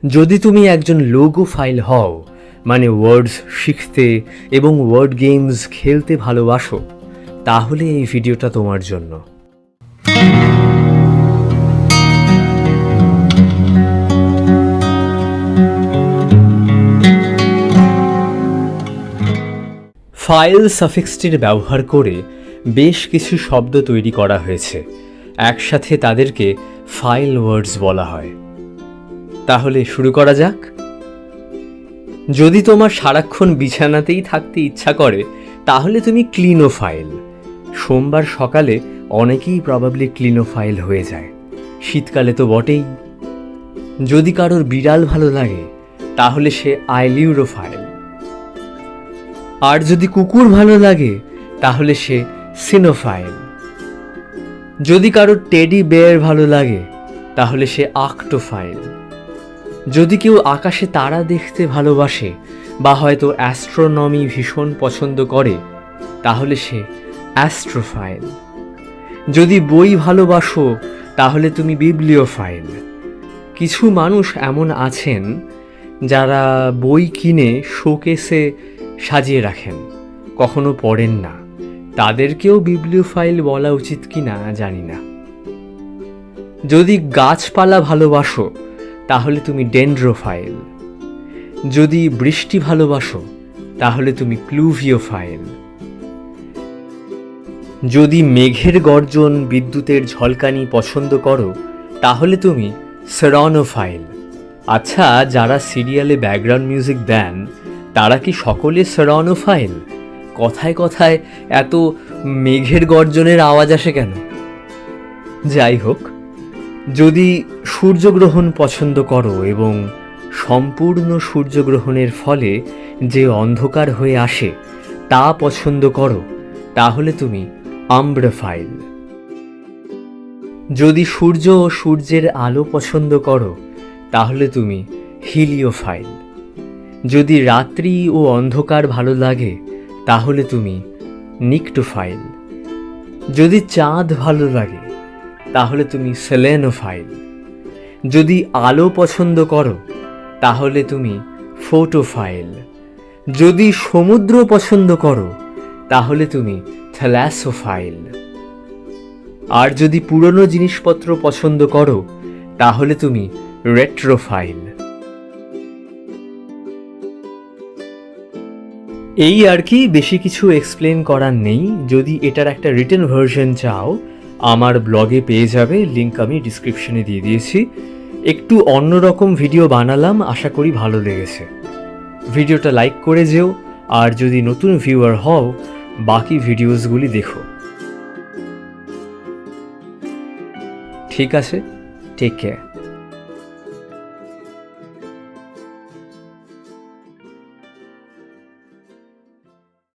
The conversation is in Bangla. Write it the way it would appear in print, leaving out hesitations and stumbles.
যদি তুমি একজন লোগোফাইল হও, মানে ওয়ার্ডস শিখতে এবং ওয়ার্ড গেমস খেলতে ভালোবাসো, তাহলে এই ভিডিওটা তোমার জন্য। ফাইল সাফিক্সটির ব্যবহার করে বেশ কিছু শব্দ তৈরি করা হয়েছে। একসাথে তাদেরকে ফাইল ওয়ার্ডস বলা হয়। তাহলে শুরু করা যাক। যদি তোমার সারাক্ষণ বিছানাতেই থাকতে ইচ্ছা করে, তাহলে তুমি ক্লিনোফাইল। সোমবার সকালে অনেকেই প্রবাবলি ক্লিনোফাইল হয়ে যায়, শীতকালে তো বটেই। যদি কারোর বিড়াল ভালো লাগে, তাহলে সে আইলিউরোফাইল। আর যদি কুকুর ভালো লাগে, তাহলে সে সিনোফাইল। যদি কারোর টেডি বেয়ার ভালো লাগে, তাহলে সে আক্টোফাইল। যদি কেউ আকাশে তারা দেখতে ভালোবাসে বা হয়তো অ্যাস্ট্রোনমি ভীষণ পছন্দ করে, তাহলে সে অ্যাস্ট্রোফাইল। যদি বই ভালোবাসো, তাহলে তুমি বিবলিওফাইল। কিছু মানুষ এমন আছেন যারা বই কিনে শোকেসে সাজিয়ে রাখেন, কখনো পড়েন না। তাদেরকেও বিবলিওফাইল বলা উচিত কি না জানি না। যদি গাছপালা ভালোবাসো, তাহলে তুমি ডেন্ড্রোফাইল। যদি বৃষ্টি ভালোবাসো, তাহলে তুমি প্লুভিওফাইল। যদি মেঘের গর্জন, বিদ্যুতের ঝলকানি পছন্দ করো, তাহলে তুমি সেরনোফাইল। আচ্ছা, যারা সিরিয়ালে ব্যাকগ্রাউন্ড মিউজিক দেন, তারা কি সকলে সেরনোফাইল? কথায় কথায় এত মেঘের গর্জনের আওয়াজ আসে কেন? যাই হোক, যদি সূর্যগ্রহণ পছন্দ করো এবং সম্পূর্ণ সূর্যগ্রহণের ফলে যে অন্ধকার হয়ে আসে তা পছন্দ করো, তাহলে তুমি আম্ব্রোফাইল। যদি সূর্য ও সূর্যের আলো পছন্দ করো, তাহলে তুমি হিলিওফাইল। যদি রাত্রি ও অন্ধকার ভালো লাগে, তাহলে তুমি নিকটোফাইল। যদি চাঁদ ভালো লাগে, তাহলে তুমি সেলেনোফাইল। যদি আলো পছন্দ করো, তাহলে তুমি ফোটোফাইল। যদি সমুদ্র পছন্দ করো, তাহলে তুমি থ্যালাসোফাইল। আর যদি পুরনো জিনিসপত্র পছন্দ করো, তাহলে তুমি রেট্রোফাইল। এই আর কি, বেশি কিছু এক্সপ্লেন করার নেই। যদি এটার একটা রিটেন ভার্সন চাও, আমার ব্লগে পেয়ে যাবে, লিঙ্ক আমি ডিসক্রিপশনে দিয়ে দিয়েছি। একটু অন্যরকম ভিডিও বানালাম, আশা করি ভালো লেগেছে। ভিডিওটা লাইক করে যেও, আর যদি নতুন ভিউয়ার হও, বাকি ভিডিওসগুলি দেখো। ঠিক আছে, টেক কেয়ার।